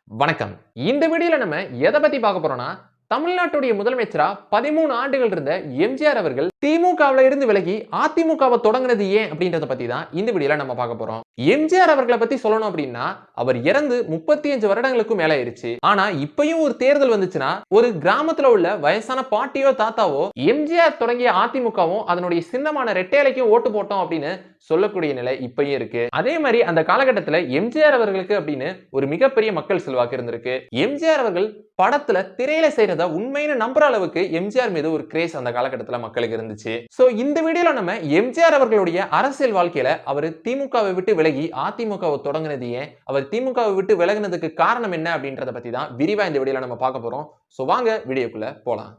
வணக்கம். இந்த வீடியோல நம்ம எதை பத்தி பார்க்க போறோம்னா, தமிழ்நாட்டுடைய முதலமைச்சரா 13 ஆண்டுகள் இருந்த எம்ஜிஆர் அவர்கள் திமுகவுல இருந்து விலகி அதிமுகவை தொடங்குனது ஏன் அப்படின்றத பத்தி தான் இந்த வீடியோல நம்ம பார்க்க போறோம். எம்ஜிஆர் அவர்களை பத்தி சொல்லணும் அப்படின்னா, அவர் இறந்து 35 வருடங்களுக்கும் மேல ஆயிருச்சு. ஆனா இப்பயும் ஒரு தேர்தல் வந்துச்சுன்னா, ஒரு கிராமத்துல உள்ள வயசான பாட்டியோ தாத்தாவோ எம்ஜிஆர் தொடங்கிய அதிமுகவும் அதனுடைய சின்னமான ரெட்டைலைக்கும் ஓட்டு போட்டோம் அப்படின்னு சொல்லக்கூடிய நிலை இப்பயும் இருக்கு. அதே மாதிரி அந்த காலகட்டத்துல எம்ஜிஆர் அவர்களுக்கு அப்படின்னு ஒரு மிகப்பெரிய மக்கள் செல்வாக்கு இருந்திருக்கு. எம்ஜிஆர் அவர்கள் படத்துல திரையில செய்யறத உண்மைன்னு நம்புற அளவுக்கு எம்ஜிஆர் மீது ஒரு கிரேஸ் அந்த காலகட்டத்துல மக்களுக்கு இருந்துச்சு. சோ இந்த வீடியோல நம்ம எம்ஜிஆர் அவர்களுடைய அரசியல் வாழ்க்கையில அவர் திமுகவை விட்டு விலகி அதிமுகவை தொடங்குனது ஏன், அவர் திமுகவை விட்டு விலகுனதுக்கு காரணம் என்ன அப்படின்றத பத்தி தான் விரிவா இந்த வீடியோல நம்ம பார்க்க போறோம். சோ வாங்க வீடியோக்குள்ள போலாம்.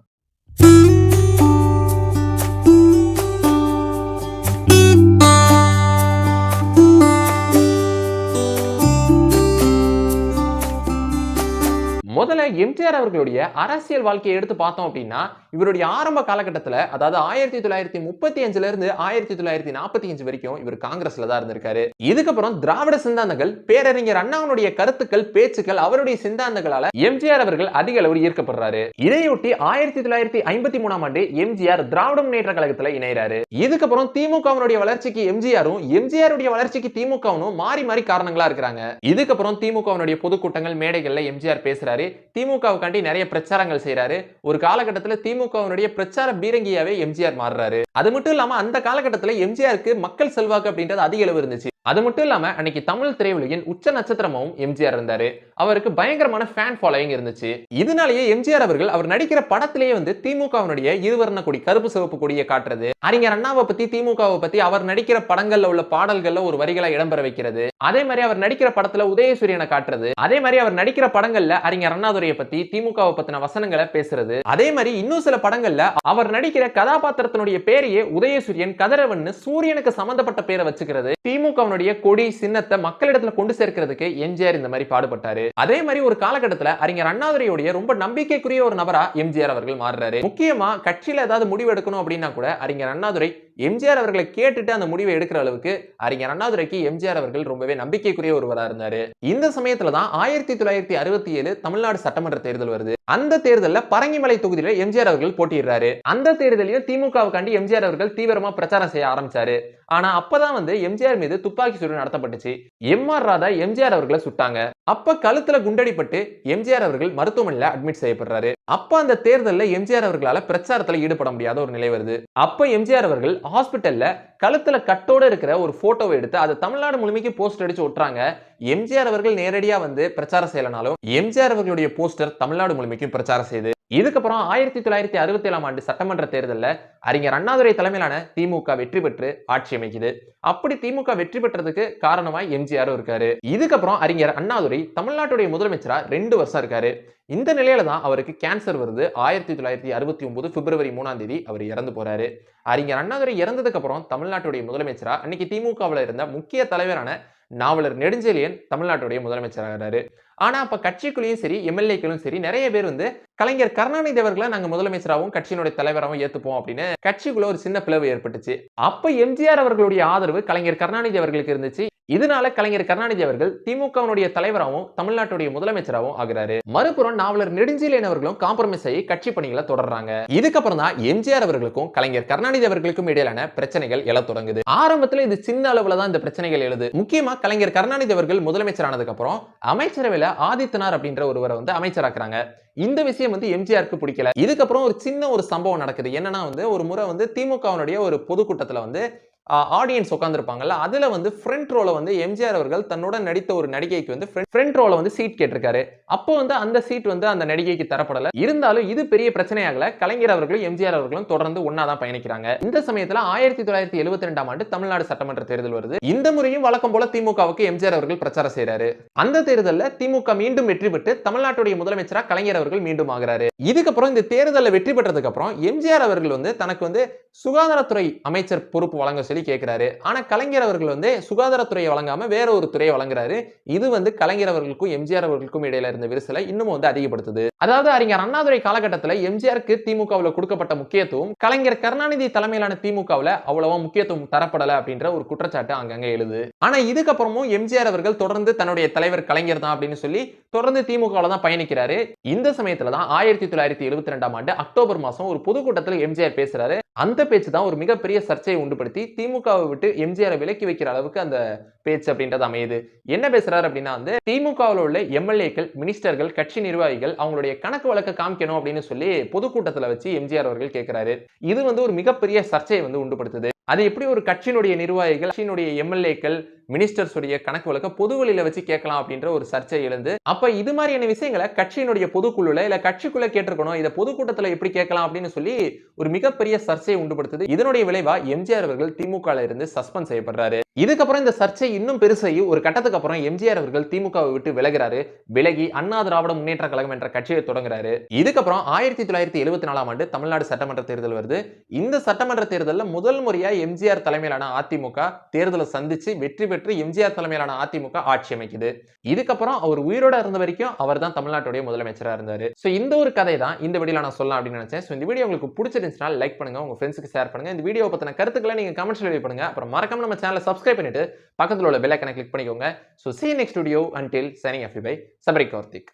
முதல்ல எம்ஜிஆர் அவர்களுடைய அரசியல் வாழ்க்கையை எடுத்து பார்த்தோம் அப்படின்னா, இவருடைய ஆரம்ப காலகட்டத்துல, அதாவது 1935ல இருந்து 1945 வரைக்கும் இவர் காங்கிரஸ்ல தான் இருந்திருக்காரு. இதுக்கப்புறம் திராவிட சிந்தாந்தங்கள், பேரறிஞர் அண்ணாவுடைய கருத்துக்கள், பேச்சுக்கள், அவருடைய சிந்தாந்தங்களால எம்ஜிஆர் அவர்கள் அதிக அளவில் ஈர்க்கப்படுறாரு. இதையொட்டி 1953ஆம் ஆண்டு எம்ஜிஆர் திராவிட முன்னேற்ற கழகத்துல இணைகிறாரு. இதுக்கப்புறம் திமுகவினுடைய வளர்ச்சிக்கு எம்ஜிஆரும், எம்ஜிஆருடைய வளர்ச்சிக்கு திமுகவும் மாறி மாறி காரணங்களா இருக்கிறாங்க. இதுக்கப்புறம் திமுகவினுடைய பொதுக்கூட்டங்கள், மேடைகள்ல எம்ஜிஆர் பேசுறாரு. திமுகவுக்காண்டி நிறைய பிரச்சாரங்கள் செய்யறாரு. ஒரு காலகட்டத்துல திமுகவினுடைய பிரச்சார பீரங்கியாவே எம்ஜிஆர் மாறுறாரு. அது மட்டும் இல்லாம அந்த காலகட்டத்துல எம்ஜிஆருக்கு மக்கள் செல்வாக்கு அப்படின்றது அதிக அளவு இருந்துச்சு. அது மட்டும் இல்லாம அன்னைக்கு தமிழ் திரையுலகின் உச்ச நட்சத்திரமாவும் எம்ஜிஆர் இருந்தாரு. அவருக்கு பயங்கரமான ஃபேன் ஃபாலோயிங் இருந்துச்சு. இதனாலேயே எம்ஜிஆர் அவர்கள் அவர் நடிக்கிற படத்திலேயே வந்து திமுகவினுடைய இருவர்ண கொடி, கருப்பு சிவப்பு கொடியை காட்டுறது, அறிஞர் அண்ணாவை பத்தி, திமுகவை பத்தி அவர் நடிக்கிற படங்கள்ல உள்ள பாடல்கள்ல ஒரு வரிகளை இடம்பெற வைக்கிறது. அதே மாதிரி அவர் நடிக்கிற படத்துல உதயசூரியனை காட்டுறது, அதே மாதிரி அவர் நடிக்கிற படங்கள்ல அறிஞர் அண்ணாதுரையை பத்தி, திமுகவை பத்தின வசனங்களை பேசுறது, அதே மாதிரி இன்னும் சில படங்கள்ல அவர் நடிக்கிற கதாபாத்திரத்தினுடைய பேரையே உதயசூரியன், கதிரவன், சூரியனுக்கு சம்பந்தப்பட்ட பேரை வச்சுக்கிறது, திமுக கொடி சின்னத்தை மக்களிடத்துல கொண்டு சேர்க்கிறதுக்கு எம்ஜிஆர் இந்த மாதிரி பாடுபட்டாரு. அதே மாதிரி ஒரு காலகட்டத்துல அறிஞர் அண்ணாதுரையுடைய ரொம்ப நம்பிக்கைக்குரிய ஒரு நபரா எம்ஜிஆர் அவர்கள் மாறுறாரு. முக்கியமா கட்சியில ஏதாவது முடிவு எடுக்கணும் அப்படின்னா கூட அறிஞர் அண்ணாதுரை எம்ஜிஆர் அவர்களை கேட்டுட்டு அந்த முடிவை எடுக்கிற அளவுக்கு அறிஞர் அண்ணாதுரைக்கு எம்ஜிஆர் அவர்கள் ரொம்பவே நம்பிக்கைக்குரிய ஒருவரா இருந்தாரு. இந்த சமயத்துல தான் 1967 தமிழ்நாடு சட்டமன்ற தேர்தல் வருது. அந்த தேர்தல்ல பரங்கிமலை தொகுதியில எம்ஜிஆர் அவர்கள் போட்டியிடுறாரு. அந்த தேர்தலையும் திமுகவுக்காண்டி எம்ஜிஆர் அவர்கள் தீவிரமா பிரச்சாரம் செய்ய ஆரம்பிச்சாரு. ஆனா அப்பதான் வந்து எம்ஜிஆர் மீது துப்பாக்கி சூடு நடத்தப்பட்டுச்சு. எம்.ஆர். ராதா எம்ஜிஆர் அவர்களை சுட்டாங்க. அப்ப கழுத்துல குண்டடிப்பட்டு எம்ஜிஆர் அவர்கள் மருத்துவமனையில அட்மிட் செய்யப்படுறாரு. அப்ப அந்த தேர்தல்ல எம்ஜிஆர் அவர்களால பிரச்சாரத்துல ஈடுபட முடியாத ஒரு நிலை வருது. அப்ப எம்ஜிஆர் அவர்கள் ஹாஸ்பிட்டல்ல கழுத்துல கட்டோட இருக்கிற ஒரு போட்டோவை எடுத்து அதை தமிழ்நாடு முழுமைக்கு போஸ்டர் அடிச்சு ஒட்டுறாங்க. எம்ஜிஆர் அவர்கள் நேரடியா வந்து பிரச்சாரம் செய்யலனாலும் எம்ஜிஆர் அவர்களுடைய போஸ்டர் தமிழ்நாடு முழுமைக்கும் பிரச்சாரம் செய்து. இதுக்கப்புறம் 1967ஆம் ஆண்டு சட்டமன்ற தேர்தலில் அறிஞர் அண்ணாதுரை தலைமையிலான திமுக வெற்றி பெற்று ஆட்சி அமைக்குது. அப்படி திமுக வெற்றி பெற்றதுக்கு காரணமாய் எம்ஜிஆரும் இருக்காரு. இதுக்கப்புறம் அறிஞர் அண்ணாதுரை தமிழ்நாட்டுடைய முதலமைச்சரா 2 வருஷம் இருக்காரு. இந்த நிலையில தான் அவருக்கு கேன்சர் வருது. 1969 பிப்ரவரி 3ஆம் தேதி அவர் இறந்து போறாரு. அறிஞர் அண்ணாதுரை இறந்ததுக்கு அப்புறம் தமிழ்நாட்டுடைய முதலமைச்சரா அன்னைக்கு திமுகவில் இருந்த முக்கிய தலைவரான நாவலர் நெடுஞ்செழியன் தமிழ்நாட்டுடைய முதலமைச்சராகிறாரு. ஆனா அப்ப கட்சிக்குள்ளேயும் சரி, எம்எல்ஏக்களும் சரி, நிறைய பேர் வந்து கலைஞர் கருணாநிதி அவர்களை நாங்க முதலமைச்சராகவும் கட்சியினுடைய தலைவராகவும் ஏத்துப்போம் அப்படின்னு கட்சிக்குள்ள ஒரு சின்ன பிளவு ஏற்பட்டுச்சு. அப்ப எம்ஜிஆர் அவர்களுடைய ஆதரவு கலைஞர் கருணாநிதி அவர்களுக்கு இருந்துச்சு. இதனால கலைஞர் கருணாநிதி அவர்கள் திமுகவினுடைய தலைவராகவும் தமிழ்நாட்டுடைய முதலமைச்சராகவும் ஆகிறாரு. மறுபுறம் நாவலர் நெடுஞ்செழியன் அவர்களும் காம்ப்ரமைஸ் ஆகி கட்சி பணிகளை தொடர்றாங்க. இதுக்கப்புறம் தான் எம்ஜிஆர் அவர்களுக்கும் கலைஞர் கருணாநிதி அவர்களுக்கும் இடையிலான பிரச்சனைகள் எழத் தொடங்குது. ஆரம்பத்துல இது சின்ன அளவுல தான் இந்த பிரச்சனைகள் எழுது. முக்கியமா கலைஞர் கருணாநிதி அவர்கள் முதலமைச்சர் ஆனதுக்கு அப்புறம் அமைச்சரவையில ஆதித்தனார் அப்படின்ற ஒருவரை வந்து அமைச்சராக்குறாங்க. இந்த விஷயம் வந்து எம்ஜிஆருக்கு பிடிக்கல. இதுக்கப்புறம் ஒரு சின்ன ஒரு சம்பவம் நடக்குது. என்னன்னா வந்து ஒரு முறை வந்து திமுகவினுடைய ஒரு பொதுக்கூட்டத்துல வந்து ஆடியன்ஸ் உட்கார்ந்திருப்பாங்கல்ல, அதுல வந்து ஃப்ரண்ட் ரோல வந்து எம்ஜிஆர் அவர்கள் தன்னோட நடித்த ஒரு நடிகைக்கு வந்து ஃப்ரண்ட் ரோல வந்து சீட் கேட்டிருக்காரு. அப்போ வந்து அந்த சீட் வந்து அந்த நடிகைக்கு தரப்படல. இருந்தாலும் இது பெரிய பிரச்சனையாகல. கலைஞர் அவர்களும் எம்ஜிஆர் அவர்களும் தொடர்ந்து ஒன்னாதான் பயணிக்கிறாங்க. இந்த சமயத்துல 1972ஆம் ஆண்டு தமிழ்நாடு சட்டமன்ற தேர்தல் வருது. இந்த முறையும் வழக்கம் போல திமுகவுக்கு எம்ஜிஆர் அவர்கள் பிரச்சாரம் செய்யறாரு. அந்த தேர்தல்ல திமுக மீண்டும் வெற்றி பெற்று தமிழ்நாட்டுடைய முதலமைச்சரா கலைஞர் அவர்கள் மீண்டும் ஆகிறாரு. இதுக்கப்புறம் இந்த தேர்தலில் வெற்றி பெற்றதுக்கு அப்புறம் எம்ஜிஆர் அவர்கள் வந்து தனக்கு வந்து சுகாதாரத்துறை அமைச்சர் பொறுப்பு வழங்க சொல்லி கேட்கிறாரு. ஆனா கலைஞர் அவர்கள் வந்து சுகாதாரத்துறையை வழங்காம வேற ஒரு துறையை வழங்குறாரு. இது வந்து கலைஞர் அவர்களுக்கும் எம்ஜிஆர் அவர்களுக்கும் இடையில இருந்த விரிசலை இன்னும் வந்து அதிகப்படுத்துது. அதாவது அறிஞர் அண்ணாதுரை காலகட்டத்தில் எம்ஜிஆருக்கு திமுகவில் கொடுக்கப்பட்ட முக்கியத்துவம் கலைஞர் கருணாநிதி தலைமையிலான திமுகவில் அவ்வளவா முக்கியத்துவம் தரப்படல அப்படின்ற ஒரு குற்றச்சாட்டு அங்கங்க எழுது. ஆனா இதுக்கப்புறமும் எம்ஜிஆர் அவர்கள் தொடர்ந்து தன்னுடைய தலைவர் கலைஞர் தான் அப்படின்னு சொல்லி தொடர்ந்து திமுகவில் தான் பயணிக்கிறாரு. இந்த சமயத்துல தான் 1972ஆம் ஆண்டு அக்டோபர் மாசம் ஒரு பொதுக்கூட்டத்தில் எம்ஜிஆர் பேசுறாரு. அந்த பேச்சு தான் ஒரு மிகப்பெரிய சர்ச்சையை உண்டுபடுத்தி திமுகவை விட்டு எம்ஜிஆரை விலக்கி வைக்கிற அளவுக்கு அந்த பேச்சு அப்படின்றது அமையுது. என்ன பேசுறாரு அப்படின்னா வந்து திமுகவில் உள்ள எம்எல்ஏக்கள், மினிஸ்டர்கள், கட்சி நிர்வாகிகள் அவங்களுடைய கணக்கு வழக்க காமிக்கணும் அப்படின்னு சொல்லி பொதுக்கூட்டத்தில் வச்சு எம்ஜிஆர் அவர்கள் கேட்கிறாரு. இது வந்து ஒரு மிகப்பெரிய சர்ச்சையை வந்து உண்டுபடுத்துது. அது எப்படி ஒரு கட்சியினுடைய நிர்வாகிகள், கட்சியினுடைய எம்எல்ஏக்கள், மினிஸ்டர்ஸ் உடைய கணக்கு வழக்க பொதுவெளியில வச்சு கேட்கலாம் அப்படின்ற ஒரு சர்ச்சை எழுந்து, அப்ப இது மாதிரியான விஷயங்களை கட்சியினுடைய பொதுக்குழுல இல்ல கட்சிக்குள்ள கேட்டிருக்கணும், இதை பொதுக்கூட்டத்துல எப்படி கேட்கலாம் அப்படின்னு சொல்லி ஒரு மிகப்பெரிய சர்ச்சையை உண்டுபடுத்துது. இதனுடைய விளைவா எம்ஜிஆர் அவர்கள் திமுகல இருந்து சஸ்பெண்ட் செய்யப்படுறாரு. இதுக்கப்புறம் இந்த சர்ச்சை இன்னும் பெருசாகி ஒரு கட்டத்துக்கு அப்புறம் எம்ஜிஆர் அவர்கள் திமுகவை விட்டு விலகிறாரு. விலகி அண்ணா திராவிட முன்னேற்ற கழகம் என்ற கட்சியை தொடங்குறாரு. இதுக்கப்புறம் 1974ஆம் ஆண்டு தமிழ்நாடு சட்டமன்ற தேர்தல் வருது. இந்த சட்டமன்ற தேர்தலில் முதல் முறையா எம்ஜிஆர் தலைமையிலான அதிமுக தேர்தலை சந்திச்சு வெற்றி பெற்று எம்ஜிஆர் தலைமையிலான அதிமுக ஆட்சி அமைக்குது. இதுக்கப்புறம் அவர் உயிரோட இருந்த வரைக்கும் அவர் தான் தமிழ்நாட்டுடைய முதலமைச்சரா இருந்தாரு. சோ இந்த ஒரு கதை தான் இந்த வீடியோல நான் சொல்லலாம் அப்படின்னு நினைச்சேன். சோ இந்த வீடியோ உங்களுக்கு பிடிச்சிருந்துச்சுனா லைக் பண்ணுங்க, உங்க ஃப்ரெண்ட்ஸ்க்கு ஷேர் பண்ணுங்க. இந்த வீடியோ பத்தின கருத்துக்களை நீங்க கமெண்ட்ஸ்ல எழுதி பண்ணுங்க. அப்புறம் மறக்காம நம்ம சேனலை சப்ஸ்கிரைப் பண்ணிட்டு பக்கத்துல உள்ள பெல் ஐகானை கிளிக் பண்ணிக்கோங்க. So see you next video until signing off by Sabari Karthik.